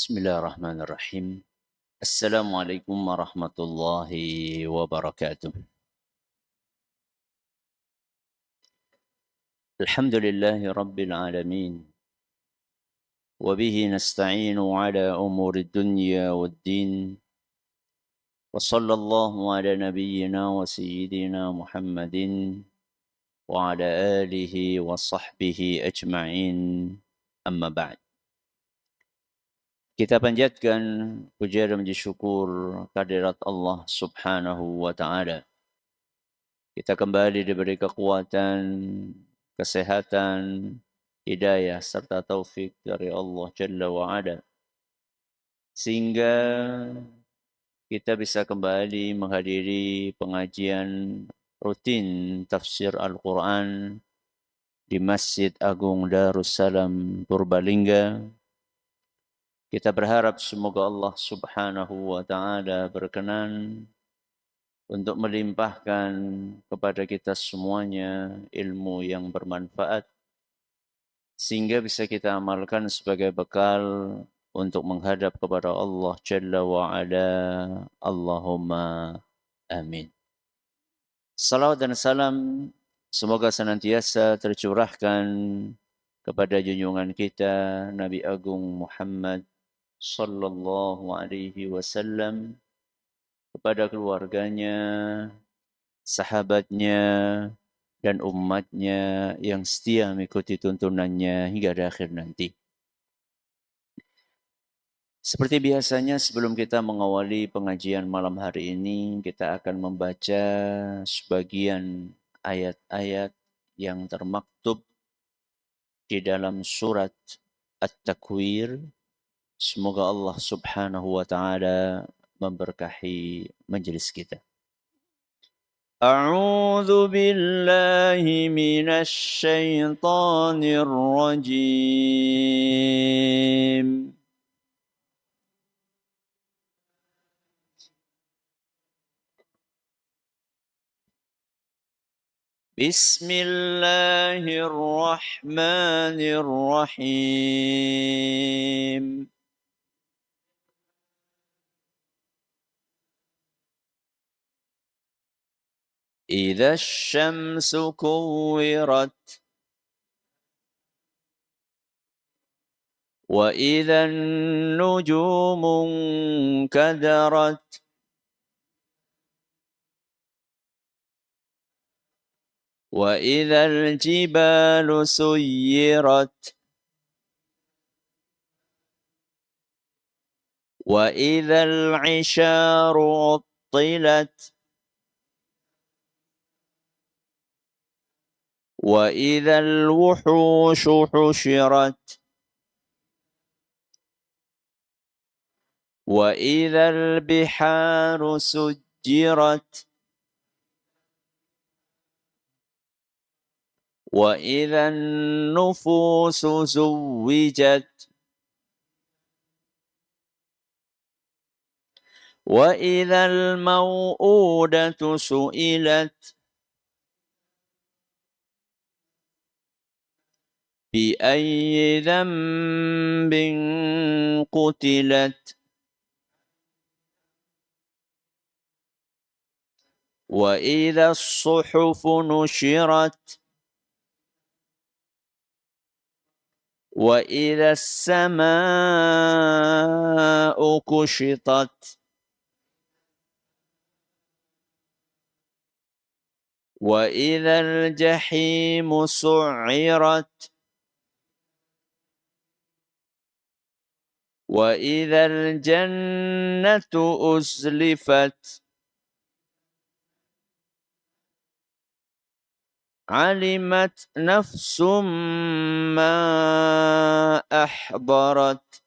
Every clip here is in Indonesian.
Bismillahirrahmanirrahim. Assalamualaikum warahmatullahi wabarakatuh. Alhamdulillahi rabbil alamin. Wabihi nasta'inu ala umuri dunya waddin. Wa sallallahu ala nabiyyina wa sayyidina Muhammadin wa ala alihi wa sahbihi ajma'in. Amma ba'd. Kita panjatkan puja dan puji syukur kehadirat Allah Subhanahu wa taala. Kita kembali diberi kekuatan, kesehatan, hidayah serta taufik dari Allah Jalla wa Ala, sehingga kita bisa kembali menghadiri pengajian rutin tafsir Al-Quran di Masjid Agung Darussalam Purbalingga. Kita berharap semoga Allah Subhanahu wa taala berkenan untuk melimpahkan kepada kita semuanya ilmu yang bermanfaat, sehingga bisa kita amalkan sebagai bekal untuk menghadap kepada Allah Jalla wa Ala. Allahumma amin. Salawat dan salam semoga senantiasa tercurahkan kepada junjungan kita Nabi Agung Muhammad sallallahu alaihi wasallam, kepada keluarganya, sahabatnya, dan umatnya yang setia mengikuti tuntunannya hingga di akhir nanti. Seperti biasanya, sebelum kita mengawali pengajian malam hari ini, kita akan membaca sebagian ayat-ayat yang termaktub di dalam surat At-Takwir. Semoga Allah Subhanahu wa taala memberkahi majelis kita. أعوذ بالله من الشيطان الرجيم. بسم الله الرحمن الرحيم. إذا الشمس كورت وإذا النجوم انكدرت وإذا الجبال سيرت وإذا العشار عطلت وإذا الوحوش حشرت وإذا البحار سجرت وإذا النفوس زوجت وإذا الموءودة سئلت بأي ذنب قتلت وإذا الصحف نشرت وإذا السماء كشطت وإذا الجحيم سعرت وإذا الجنة أزلفت علمت نفس ما أحضرت.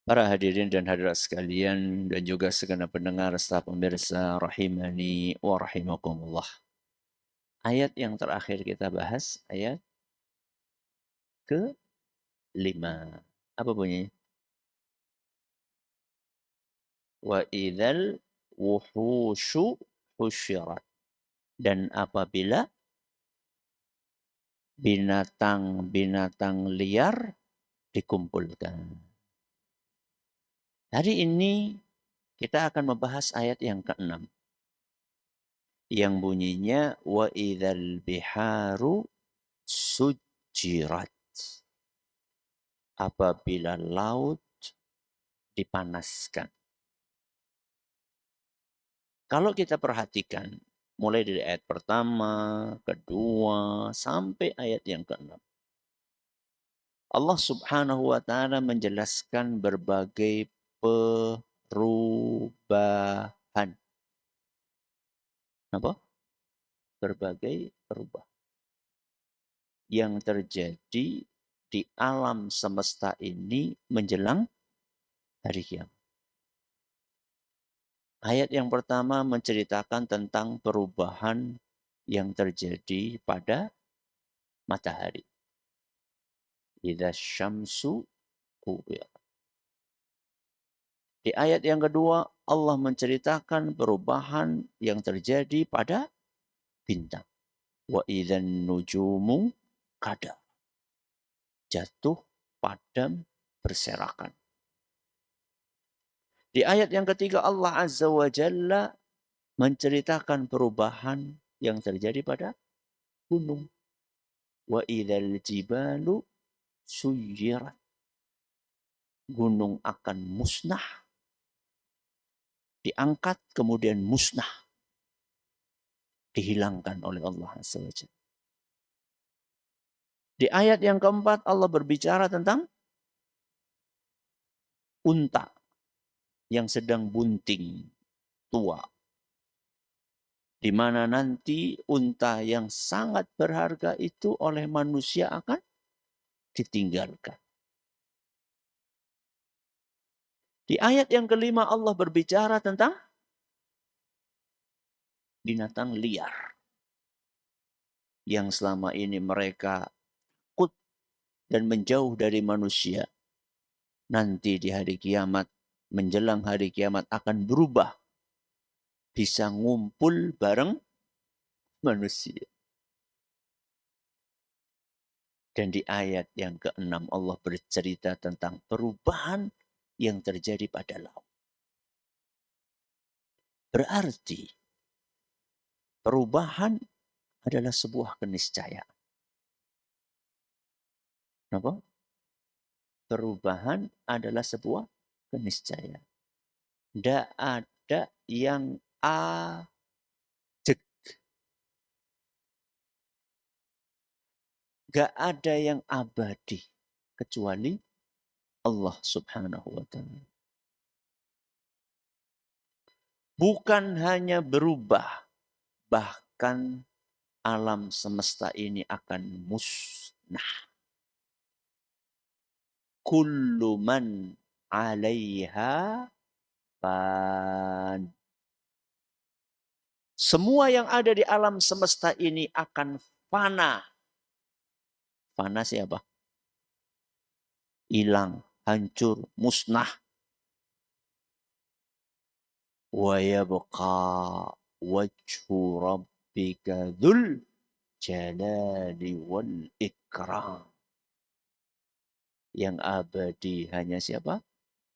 Para hadirin dan hadirat sekalian, dan juga segenap pendengar serta pemirsa rahimani wa rahimakumullah. Ayat yang terakhir kita bahas, ayat ke-5. Apa bunyinya? Wa idzal wuhushu husyirat. Dan apabila binatang-binatang liar dikumpulkan. Hari ini kita akan membahas ayat yang ke-6 yang bunyinya wa idzal biharu sujirat. Apabila laut dipanaskan. Kalau kita perhatikan mulai dari ayat pertama, kedua, sampai ayat yang ke-6. Allah Subhanahu wa taala menjelaskan berbagai perubahan. Apa? Berbagai perubahan yang terjadi di alam semesta ini menjelang hari kiamat. Ayat yang pertama menceritakan tentang perubahan yang terjadi pada matahari. Idza syamsu kuwirat. Di ayat yang kedua, Allah menceritakan perubahan yang terjadi pada bintang. Wa idzan nujumu qadar. Jatuh, padam, berserakan. Di ayat yang ketiga, Allah Azza wa Jalla menceritakan perubahan yang terjadi pada gunung. Wa idzal jibalu suyirat. Gunung akan musnah, diangkat kemudian musnah, dihilangkan oleh Allah Azza wa Jalla. Di ayat yang keempat Allah berbicara tentang unta yang sedang bunting tua. Di mana nanti unta yang sangat berharga itu oleh manusia akan ditinggalkan. Di ayat yang kelima Allah berbicara tentang binatang liar. Yang selama ini mereka takut dan menjauh dari manusia. Nanti di hari kiamat, menjelang hari kiamat akan berubah. Bisa ngumpul bareng manusia. Dan di ayat yang ke-6 Allah bercerita tentang perubahan yang terjadi pada laut. Berarti perubahan adalah sebuah keniscayaan. Kenapa? Perubahan adalah sebuah keniscayaan. Tidak ada yang ajek. Gak ada yang abadi kecuali Allah Subhanahu wa ta'ala. Bukan hanya berubah, bahkan alam semesta ini akan musnah. Kullu man 'alaiha fan. Semua yang ada di alam semesta ini akan fana. Fana siapa? Hilang, hancur, musnah. Wa yabqa wajhu rabbika dzul jalali wal ikram. Yang abadi hanya siapa?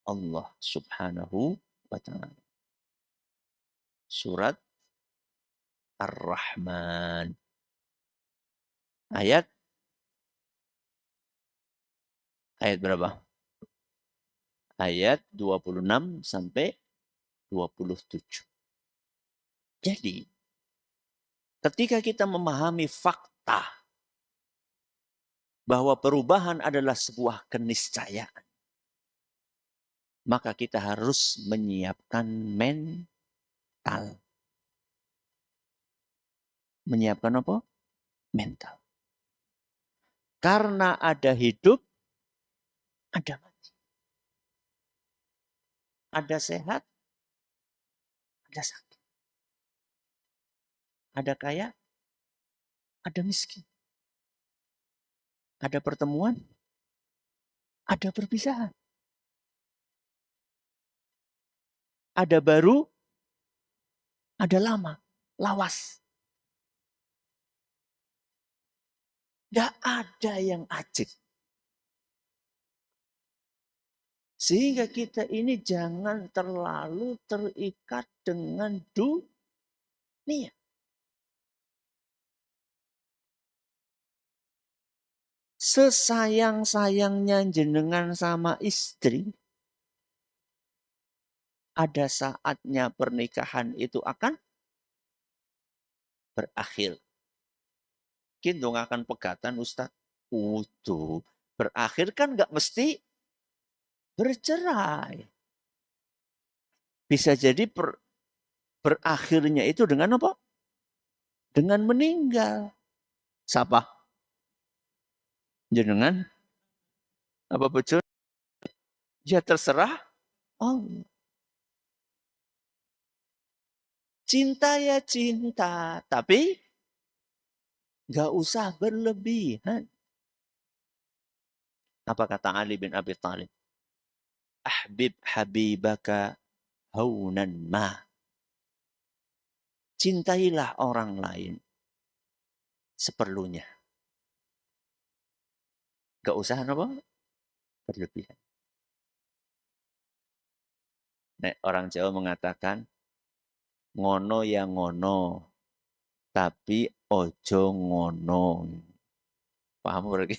Allah Subhanahu wa ta'ala. Surat Ar-Rahman. Ayat berapa? Ayat 26 sampai 27. Jadi, ketika kita memahami fakta bahwa perubahan adalah sebuah keniscayaan, maka kita harus menyiapkan mental. Menyiapkan apa? Mental. Karena ada hidup, ada mati. Ada sehat, ada sakit. Ada kaya, ada miskin. Ada pertemuan, ada perpisahan. Ada baru, ada lama, lawas. Nggak ada yang ajib. Sehingga kita ini jangan terlalu terikat dengan dunia. Sesayang-sayangnya jenengan sama istri, ada saatnya pernikahan itu akan berakhir. Kita akan pegatan Ustaz. Utuh. Berakhir kan nggak mesti bercerai. Bisa jadi berakhirnya itu dengan apa? Dengan meninggal. Siapa? Jenengan? Apa betul? Ya terserah. Oh, cinta ya cinta. Tapi nggak usah berlebihan. Apa kata Ali bin Abi Thalib? Ahbib habibaka haunan ma. Cintailah orang lain seperlunya. Gak usah apa? Berlebihan. Nek orang Jawa mengatakan, ngono ya ngono, tapi ojo ngono. Paham berarti?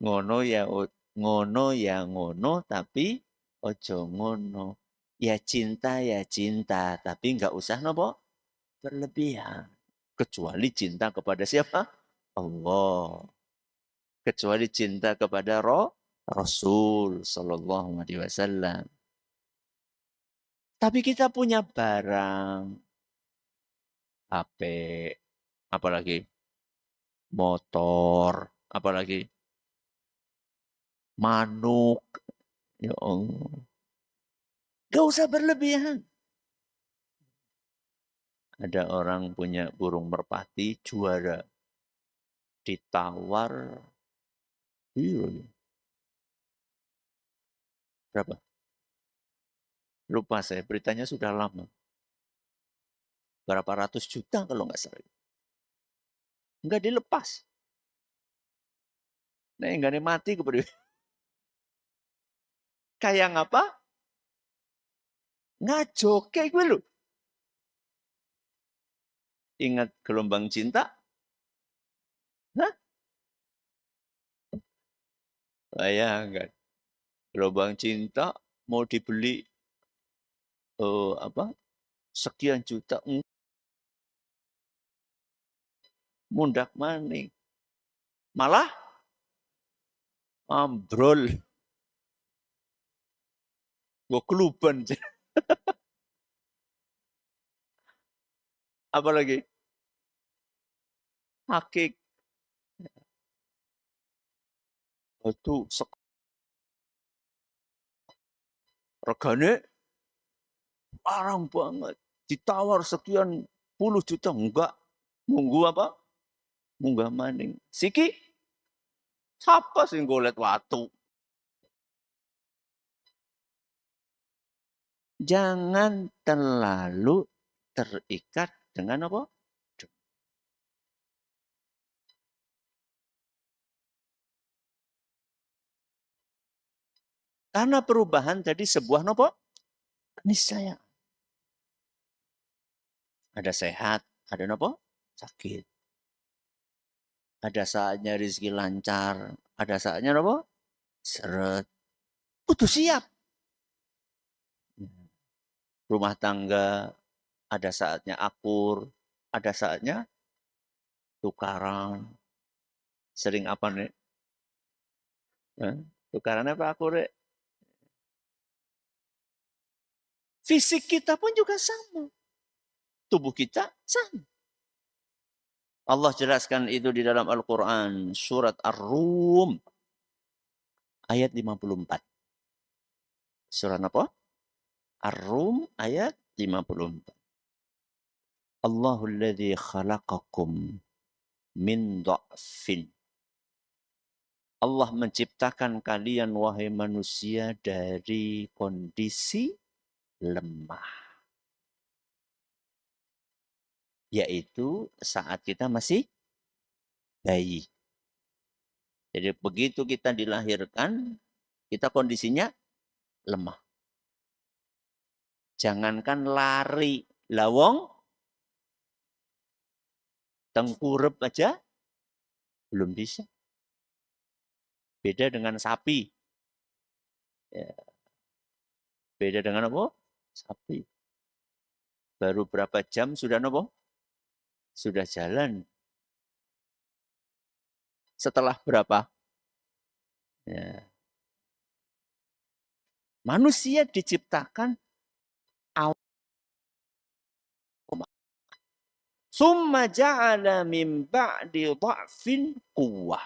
Ngono ya ngono ya ngono, tapi ojo ngono. Ya cinta, tapi nggak usah nopo berlebihan. Kecuali cinta kepada siapa? Allah. Kecuali cinta kepada Rasul Sallallahu Alaihi Wasallam. Tapi kita punya barang, HP, apalagi motor, apalagi manuk. Ya Allah. Gak usah berlebihan. Ada orang punya burung merpati juara. Ditawar. Iya. Berapa? Lupa saya, beritanya sudah lama. Berapa ratus juta kalau nggak salah. Nggak dilepas. Nah, nggak mati kepada kayak apa? Ngajoke gue lu. Ingat gelombang cinta? Hah? Bayangkan. Gelombang cinta mau dibeli apa? Sekian juta mundak maning. Malah ambrol. Gue keluban. Apalagi? Hakik. Itu regane larang banget. Ditawar sekian puluh juta. Enggak. Nunggu apa? Munggah maning. Siki? Siapa sih golet watu? Jangan terlalu terikat dengan apa? Karena perubahan jadi sebuah nopo niscaya. Ada sehat, ada nopo sakit. Ada saatnya rezeki lancar, ada saatnya nopo seret. Kudu siap. Rumah tangga ada saatnya akur, ada saatnya tukaran. Sering apa nih? Tukaran apa akur? Fisik kita pun juga sama. Tubuh kita sama. Allah jelaskan itu di dalam Al-Quran. Surat Ar-Rum. Ayat 54. Surat apa? Ar-Rum ayat 54. Allahul ladzi khalaqakum min dha'fin. Allah menciptakan kalian wahai manusia dari kondisi lemah. Yaitu saat kita masih bayi. Jadi begitu kita dilahirkan, kita kondisinya lemah. Jangankan lari, lawong, tengkurep aja belum bisa. Beda dengan sapi. Ya. Beda dengan apa? Sapi. Baru berapa jam sudah apa? Sudah jalan. Setelah berapa? Ya. Manusia diciptakan awal. Summa ja'ala min ba'di dha'fin quwwah.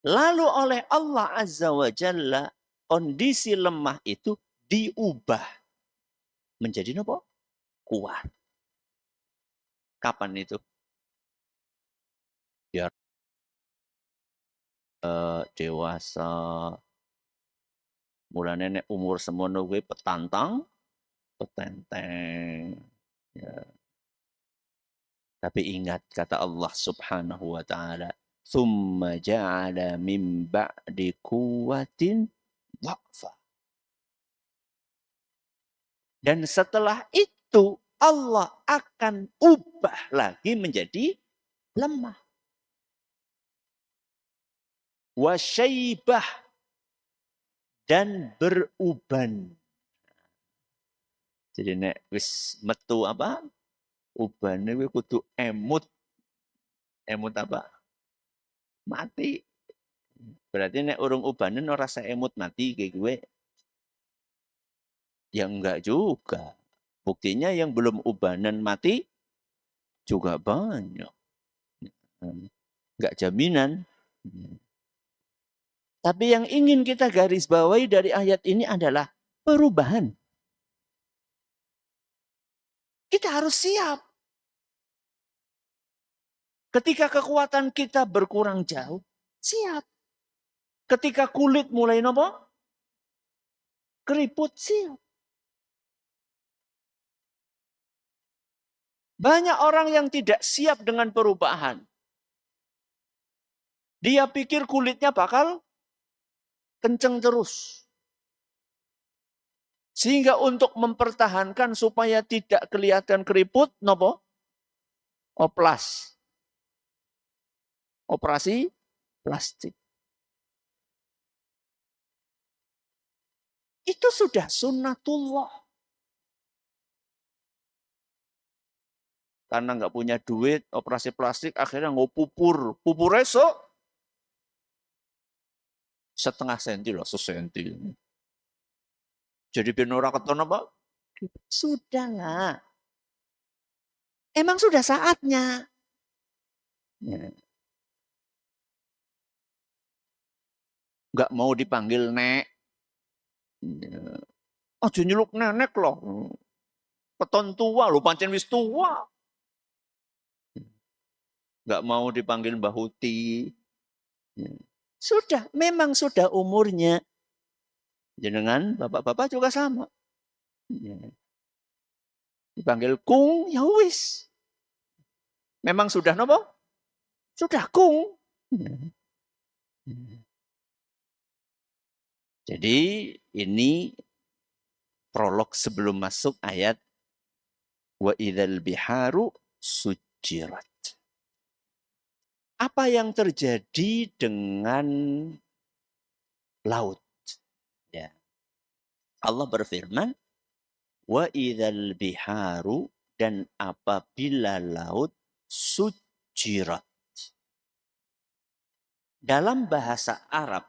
Lalu oleh Allah Azza wa Jalla, kondisi lemah itu diubah menjadi apa? Kuat. Kapan itu? Biar dewasa. Mulane nek umur semono kuwi petantang, petenteng. Ya. Tapi ingat kata Allah Subhanahu wa taala, "Tsumma ja'ala min ba'di quwwatin dha'fa." Dan setelah itu Allah akan ubah lagi menjadi lemah. Wasyaibah, dan beruban. Jadi nek wis metu apa? Ubane kuwi kudu emut. Emut apa? Mati. Berarti nek urung ubanen ora emut mati kayak gue. Ya enggak juga. Buktinya yang belum ubanan mati juga banyak. Enggak jaminan. Tapi yang ingin kita garis bawahi dari ayat ini adalah perubahan. Kita harus siap. Ketika kekuatan kita berkurang jauh, siap. Ketika kulit mulai nopo? Keriput, siap. Banyak orang yang tidak siap dengan perubahan. Dia pikir kulitnya bakal kenceng terus. Sehingga untuk mempertahankan supaya tidak kelihatan keriput, nopo? Oplas. Operasi plastik. Itu sudah sunnatullah. Karena nggak punya duit, operasi plastik, akhirnya nggak pupur. Pupur esok, setengah senti loh, sesenti. Jadi biar orang keton apa? Sudahlah. Emang sudah saatnya. Ya. Nggak mau dipanggil nek. Ya. Oh, nyeluk nenek loh. Keton tua loh, pancen wis tua. Nggak mau dipanggil Mbah Huti. Ya. Sudah, memang sudah umurnya. Jenengan, bapak-bapak juga sama. Ya. Dipanggil kung, ya wis. Memang sudah nopo? Sudah kung. Ya. Jadi ini prolog sebelum masuk ayat wa idzal biharu sujirat. Apa yang terjadi dengan laut? Ya. Allah berfirman, wa idzal biharu, dan apabila laut sujirat. Dalam bahasa Arab,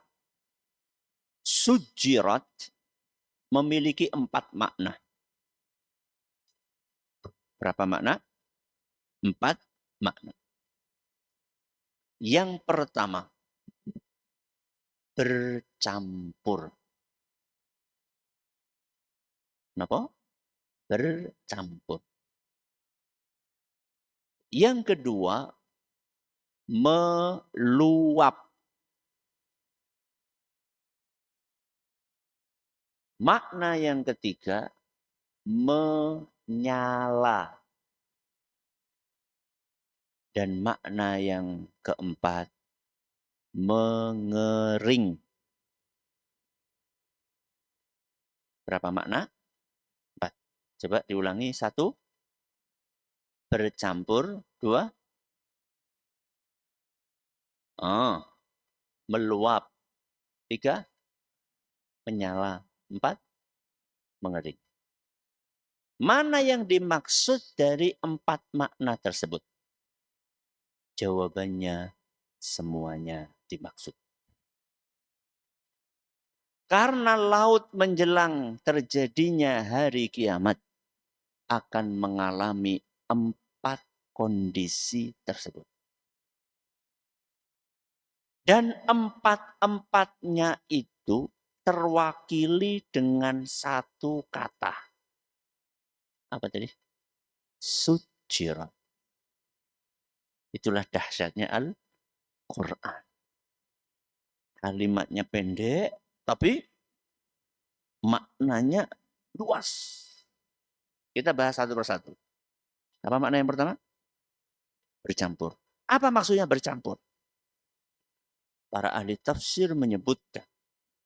sujirat memiliki 4 makna. Berapa makna? 4 makna. Yang pertama, bercampur. Kenapa? Bercampur. Yang kedua, meluap. Makna yang ketiga, menyala. Dan makna yang keempat, mengering. Berapa makna? 4. Coba diulangi. 1, bercampur. 2, meluap. 3, menyala. 4, mengering. Mana yang dimaksud dari 4 makna tersebut? Jawabannya semuanya dimaksud. Karena laut menjelang terjadinya hari kiamat akan mengalami 4 kondisi tersebut. Dan 4-empatnya itu terwakili dengan satu kata. Apa tadi? Sujirat. Itulah dahsyatnya Al-Quran. Kalimatnya pendek, tapi maknanya luas. Kita bahas satu persatu. Apa makna yang pertama? Bercampur. Apa maksudnya bercampur? Para ahli tafsir menyebutkan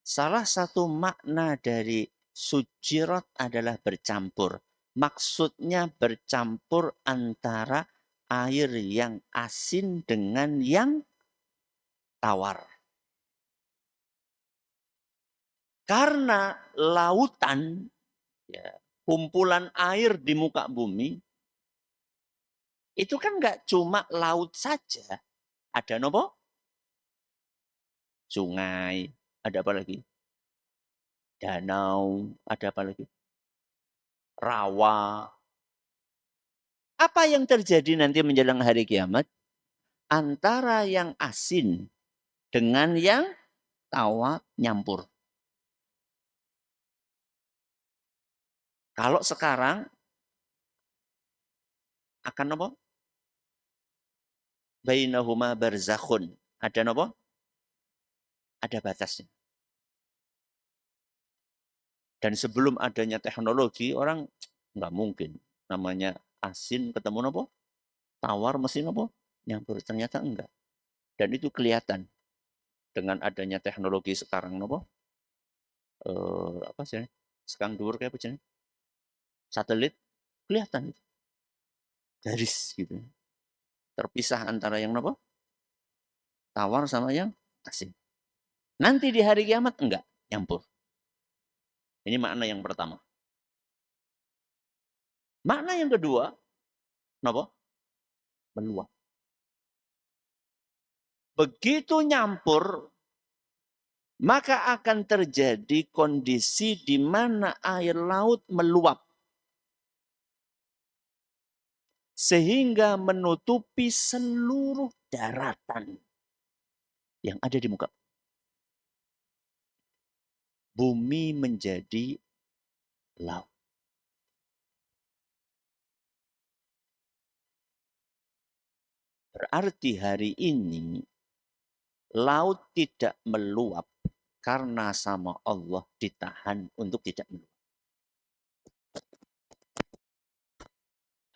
salah satu makna dari sujirat adalah bercampur. Maksudnya bercampur antara air yang asin dengan yang tawar. Karena lautan, ya, kumpulan air di muka bumi, itu kan nggak cuma laut saja. Ada nopo? Sungai, ada apa lagi? Danau, ada apa lagi? Rawa. Apa yang terjadi nanti menjelang hari kiamat? Antara yang asin dengan yang tawar nyampur. Kalau sekarang akan apa? Bainahuma barzakhun. Ada apa? Ada batasnya. Dan sebelum adanya teknologi, orang nggak mungkin. Namanya asin ketemu apa? Tawar mesin apa? Nyampur. Ternyata enggak. Dan itu kelihatan dengan adanya teknologi sekarang apa? Apa sih? Sekarang dhuwur kayak apa? Satelit kelihatan itu. Garis gitu. Terpisah antara yang apa? Tawar sama yang asin. Nanti di hari kiamat enggak nyampur. Ini makna yang pertama. Makna yang kedua, apa? Meluap. Begitu nyampur, maka akan terjadi kondisi di mana air laut meluap. Sehingga menutupi seluruh daratan yang ada di muka. Bumi menjadi laut. Berarti hari ini laut tidak meluap karena sama Allah ditahan untuk tidak meluap.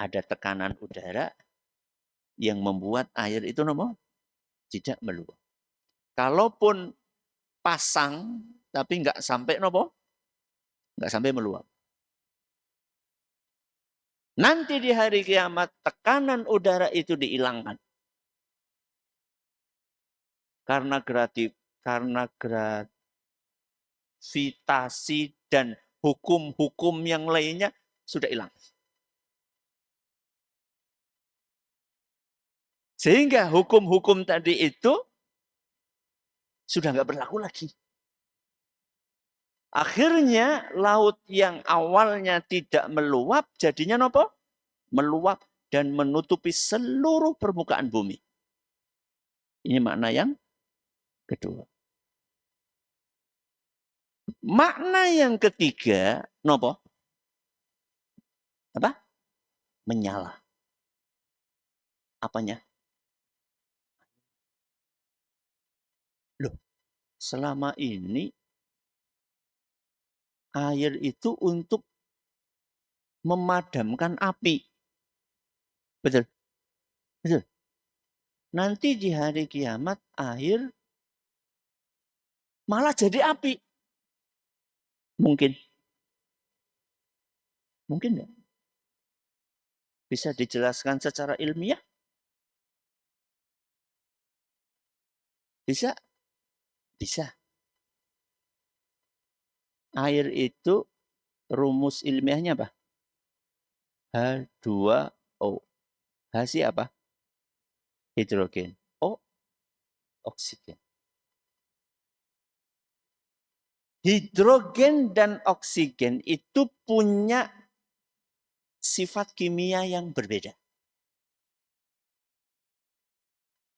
Ada tekanan udara yang membuat air itu tidak meluap. Kalaupun pasang tapi nggak sampai nggak sampai meluap. Nanti di hari kiamat tekanan udara itu dihilangkan. Karena gravitasi dan hukum-hukum yang lainnya sudah hilang. Sehingga hukum-hukum tadi itu sudah nggak berlaku lagi. Akhirnya laut yang awalnya tidak meluap jadinya apa? Meluap dan menutupi seluruh permukaan bumi. Ini makna yang kedua. Makna yang ketiga, nopo? Apa? Menyala. Apanya? Loh, selama ini air itu untuk memadamkan api. Betul? Betul. nanti di hari kiamat air malah jadi api. Mungkin. Mungkin enggak? Bisa dijelaskan secara ilmiah? Bisa? Bisa. Air itu rumus ilmiahnya apa? H2O. H apa? Hidrogen. O, oksigen. Hidrogen dan oksigen itu punya sifat kimia yang berbeda.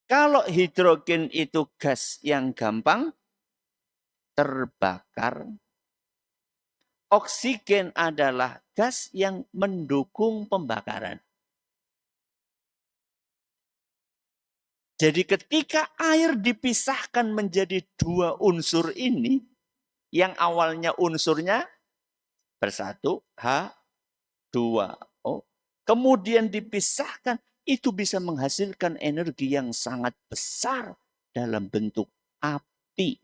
Kalau hidrogen itu gas yang gampang terbakar, oksigen adalah gas yang mendukung pembakaran. Jadi ketika air dipisahkan menjadi dua unsur ini, yang awalnya unsurnya bersatu, H2O, kemudian dipisahkan, itu bisa menghasilkan energi yang sangat besar dalam bentuk api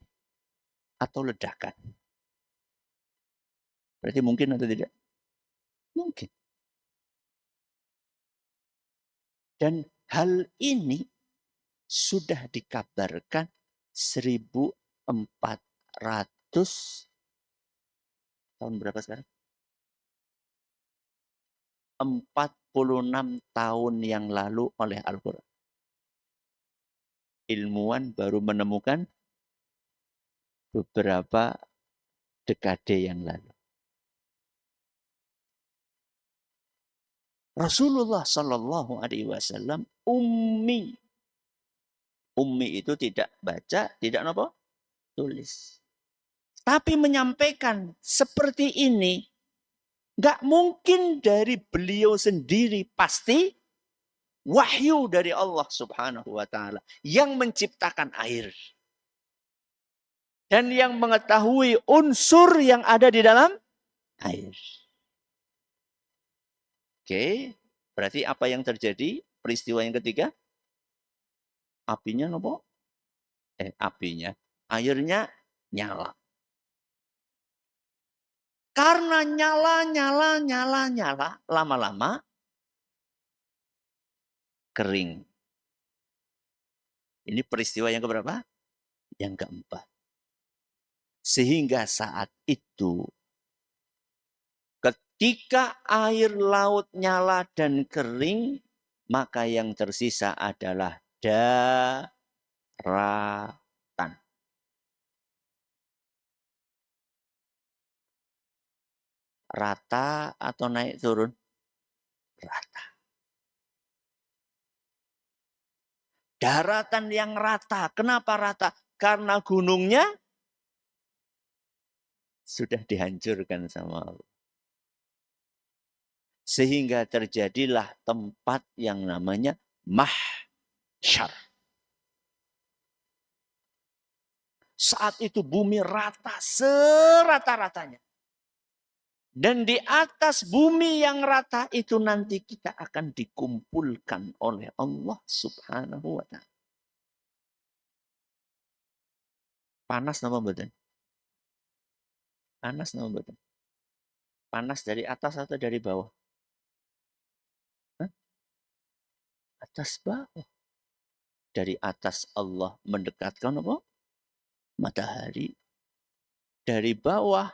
atau ledakan. Berarti mungkin atau tidak? Mungkin. Dan hal ini sudah dikabarkan 1400 tahun berapa sekarang? 46 tahun yang lalu oleh Al-Quran. Ilmuwan baru menemukan beberapa dekade yang lalu. Rasulullah Shallallahu Alaihi Wasallam ummi. Ummi itu tidak baca, tidak apa? Tulis. Tapi menyampaikan seperti ini, nggak mungkin dari beliau sendiri, pasti wahyu dari Allah Subhanahu wa Ta'ala yang menciptakan air dan yang mengetahui unsur yang ada di dalam air. Oke, berarti apa yang terjadi? Peristiwa yang ketiga, apinya apa? Airnya nyala. Karena nyala, lama-lama kering. Ini peristiwa yang keberapa? Yang keempat. Sehingga saat itu, ketika air laut nyala dan kering, maka yang tersisa adalah daratan. Rata atau naik turun? Rata. Daratan yang rata. Kenapa rata? Karena gunungnya sudah dihancurkan sama Allah. Sehingga terjadilah tempat yang namanya mahsyar. Saat itu bumi rata serata-ratanya. Dan di atas bumi yang rata itu nanti kita akan dikumpulkan oleh Allah Subhanahu wa Ta'ala. Panas nama badan? Panas nama badan? Panas dari atas atau dari bawah? Hah? Atas bawah. Dari atas Allah mendekatkan apa? Matahari. Dari bawah.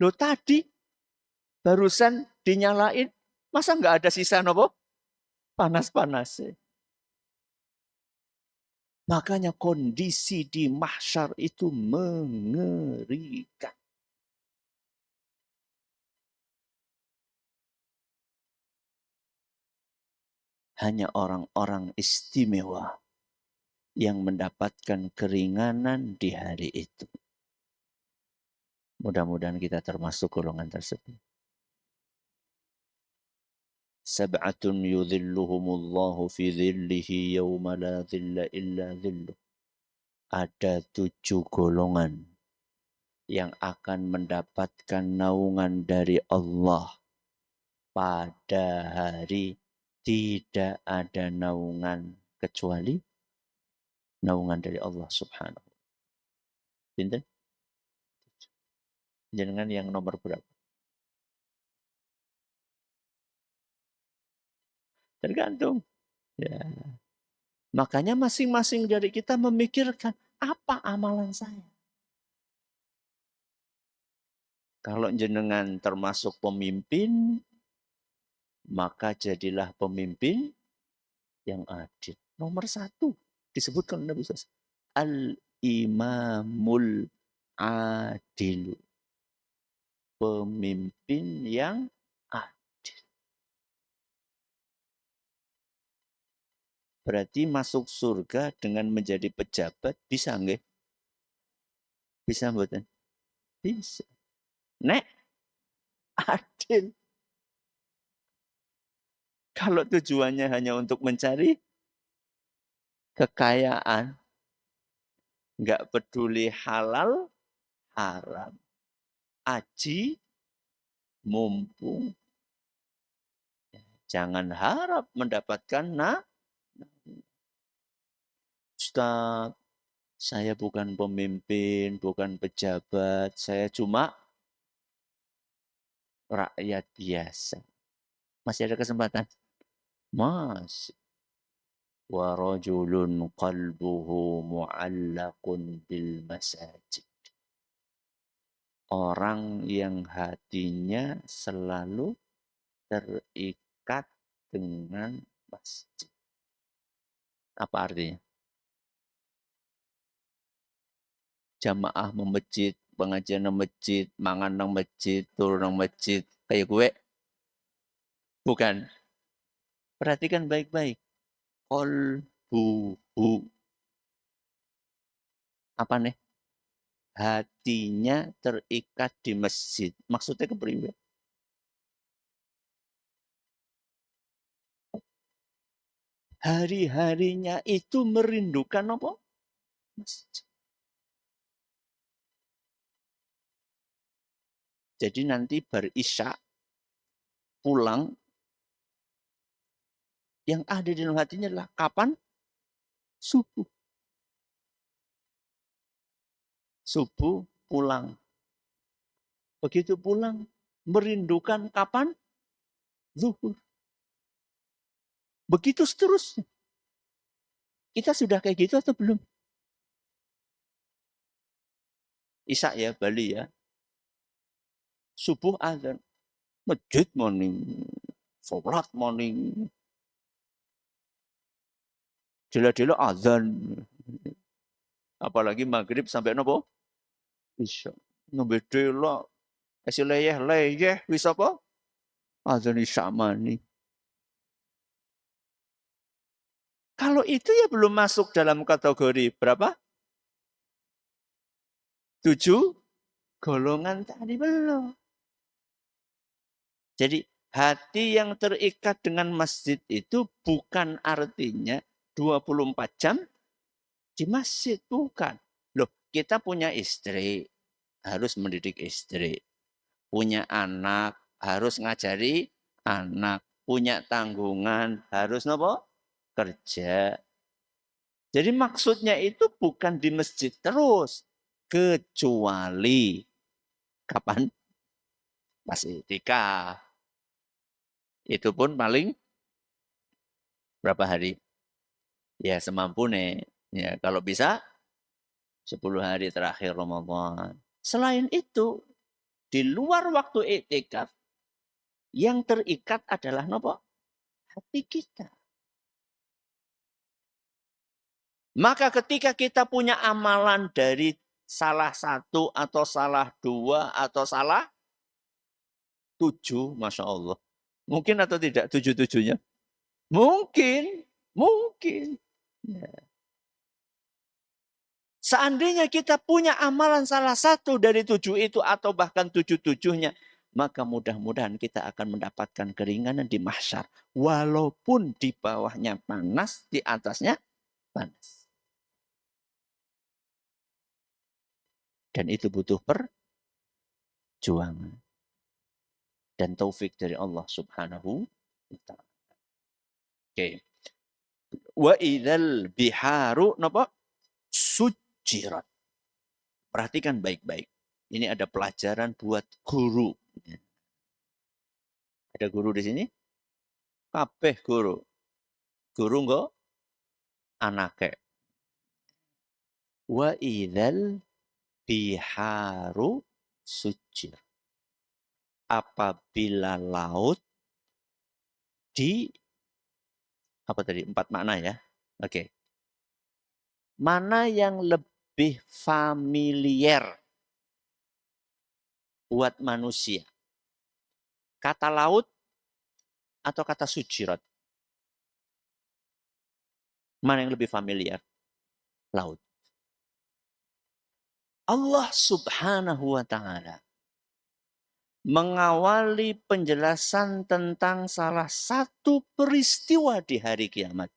Loh tadi barusan dinyalain, masa nggak ada sisa apa? Panas-panas. Makanya kondisi di mahsyar itu mengerikan. Hanya orang-orang istimewa yang mendapatkan keringanan di hari itu. Mudah-mudahan kita termasuk golongan tersebut. Sab'atun yudhilluhumullahu fi dhillihi yawma la dhilla illa dhilluh. Ada 7 golongan yang akan mendapatkan naungan dari Allah pada hari tidak ada naungan kecuali naungan dari Allah Subhanahu. Pinten? Jenengan yang nomor berapa? Tergantung. Ya. Makanya masing-masing dari kita memikirkan apa amalan saya. Kalau jenengan termasuk pemimpin, maka jadilah pemimpin yang adil. Nomor satu disebutkan Nabi SAW. Al-imamul adil. Pemimpin yang adil. Berarti masuk surga dengan menjadi pejabat bisa nggak? Bisa mboten? Bisa. Nek adil. Kalau tujuannya hanya untuk mencari kekayaan, nggak peduli halal, haram. Aji, mumpung. Jangan harap mendapatkan Ustaz, saya bukan pemimpin, bukan pejabat, saya cuma rakyat biasa. Masih ada kesempatan? Masih. Wa rajulun qalbuhu mu'allaqun bil masajid. Orang yang hatinya selalu terikat dengan masjid. Apa artinya? Jamaah masjid, pengajian nang masjid, mangan nang masjid, turun nang masjid, kayak gue? Bukan. Perhatikan baik-baik. Qalbuhu. Apa nih? Hatinya terikat di masjid. Maksudnya kepriwe? Hari-harinya itu merindukan apa? Masjid. Jadi nanti berisya pulang, yang ada di dalam hatinya adalah kapan? Subuh. Subuh pulang. Begitu pulang, merindukan kapan? Zuhur. Begitu seterusnya. Kita sudah kayak gitu atau belum? Isya ya, Bali ya. Subuh azan. Masjid morning. Sholat morning. Jela-jela azan. Apalagi maghrib sampai nopo? Isya. Nembe delok. Esi leyeh-leyeh. Wis apa? Azan isya mani. Kalau itu ya belum masuk dalam kategori berapa? 7 golongan tadi belum. Jadi hati yang terikat dengan masjid itu bukan artinya 24 jam di masjid, bukan. Loh, kita punya istri, harus mendidik istri. Punya anak, harus ngajari anak. Punya tanggungan, harus nopo? Kerja. Jadi maksudnya itu bukan di masjid terus. Kecuali kapan? Pas itikaf. Itu pun paling berapa hari? Ya semampu nih. Ya, kalau bisa 10 hari terakhir Ramadan. Selain itu, di luar waktu iktikaf, yang terikat adalah nopo? Hati kita. Maka ketika kita punya amalan dari salah satu atau salah dua atau salah 7, Masya Allah. Mungkin atau tidak 7-7-nya? Mungkin. Mungkin. Ya. Seandainya kita punya amalan salah satu dari 7 itu atau bahkan 7-7-nya, maka mudah-mudahan kita akan mendapatkan keringanan di mahsyar. Walaupun di bawahnya panas, di atasnya panas. Dan itu butuh perjuangan. Dan taufik dari Allah Subhanahu wa ta'ala. Oke. Wa idzal biharu napa? Sujirat. Perhatikan baik-baik. Ini ada pelajaran buat guru. Ada guru di sini? Kabeh guru. Guru enggak anake. Wa idzal biharu sujir. Apabila laut di apa tadi? 4 makna ya. Oke. Mana yang lebih familiar buat manusia? Kata laut atau kata sujirat? Mana yang lebih familiar? Laut. Allah Subhanahu wa taala mengawali penjelasan tentang salah satu peristiwa di hari kiamat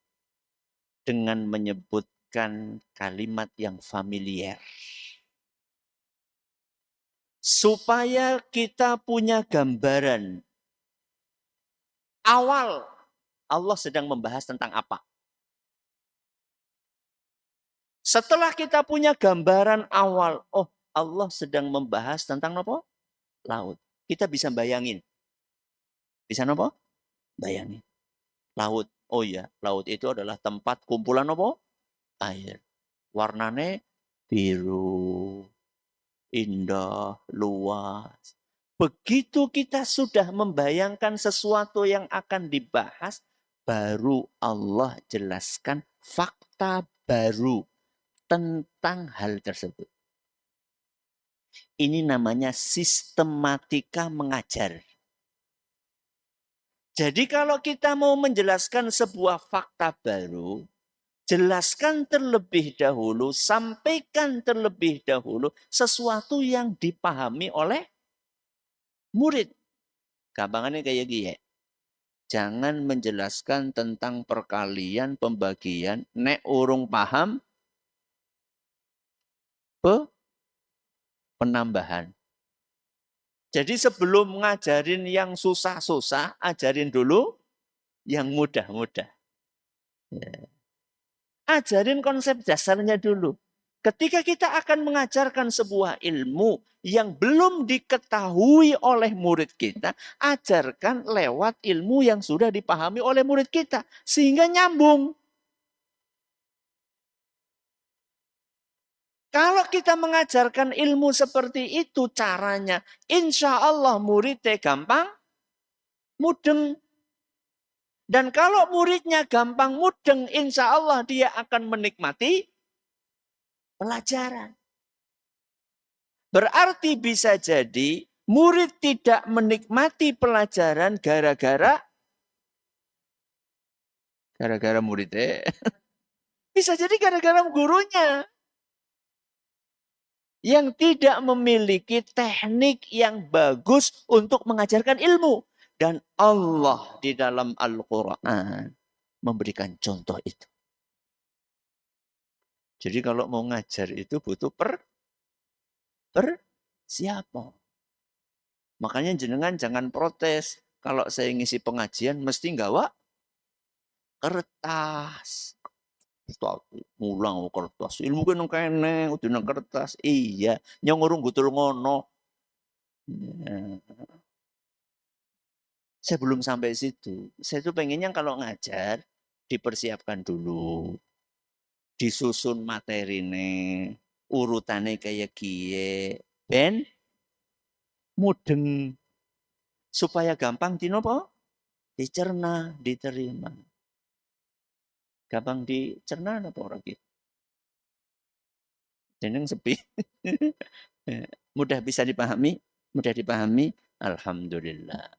dengan menyebutkan kalimat yang familiar. Supaya kita punya gambaran awal Allah sedang membahas tentang apa. Setelah kita punya gambaran awal, oh Allah sedang membahas tentang apa? Laut. Kita bisa bayangin. Bisa apa? Bayangin. Laut. Oh iya, laut itu adalah tempat kumpulan apa? Air. Warnanya biru, indah, luas. Begitu kita sudah membayangkan sesuatu yang akan dibahas, baru Allah jelaskan fakta baru tentang hal tersebut. Ini namanya sistematika mengajar. Jadi kalau kita mau menjelaskan sebuah fakta baru, jelaskan terlebih dahulu, sampaikan terlebih dahulu sesuatu yang dipahami oleh murid. Gampangannya kayak gini. Jangan menjelaskan tentang perkalian, pembagian, nek urung paham, penambahan. Jadi sebelum ngajarin yang susah-susah, ajarin dulu yang mudah-mudah. Ya. Ajarin konsep dasarnya dulu. Ketika kita akan mengajarkan sebuah ilmu yang belum diketahui oleh murid kita, ajarkan lewat ilmu yang sudah dipahami oleh murid kita. Sehingga nyambung. Kalau kita mengajarkan ilmu seperti itu caranya, insya Allah muridnya gampang, mudeng. Dan kalau muridnya gampang mudeng, insya Allah dia akan menikmati pelajaran. Berarti bisa jadi murid tidak menikmati pelajaran gara-gara muridnya. Bisa jadi gara-gara gurunya yang tidak memiliki teknik yang bagus untuk mengajarkan ilmu. Dan Allah di dalam Al-Quran memberikan contoh itu. Jadi kalau mau ngajar itu butuh persiapan. Makanya jenengan jangan protes. Kalau saya ngisi pengajian mesti nggawa kertas. Mulang kertas. Ilmu kan kene udah kertas. Iya, yang urung gutul ngono. Ya. Saya belum sampai situ. Saya tuh pengennya kalau ngajar dipersiapkan dulu. Disusun materine, urutannya kayak kie. Ben mudeng. Supaya gampang dinopo? Dicerna, diterima. Gampang dicerna apa orang gitu? Jeneng sepi. Mudah bisa dipahami? Mudah dipahami? Alhamdulillah.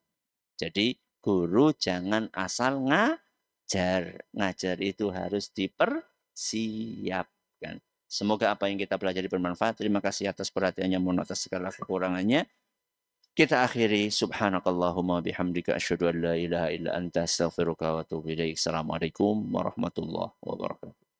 Jadi guru jangan asal ngajar. Ngajar itu harus dipersiapkan. Semoga apa yang kita pelajari bermanfaat. Terima kasih atas perhatiannya. Mohon atas segala kekurangannya. Kita akhiri subhanakallahumma bihamdika asyhadu an la ilaha illa anta astaghfiruka wa atubu ilaik. Assalamualaikum warahmatullahi wabarakatuh.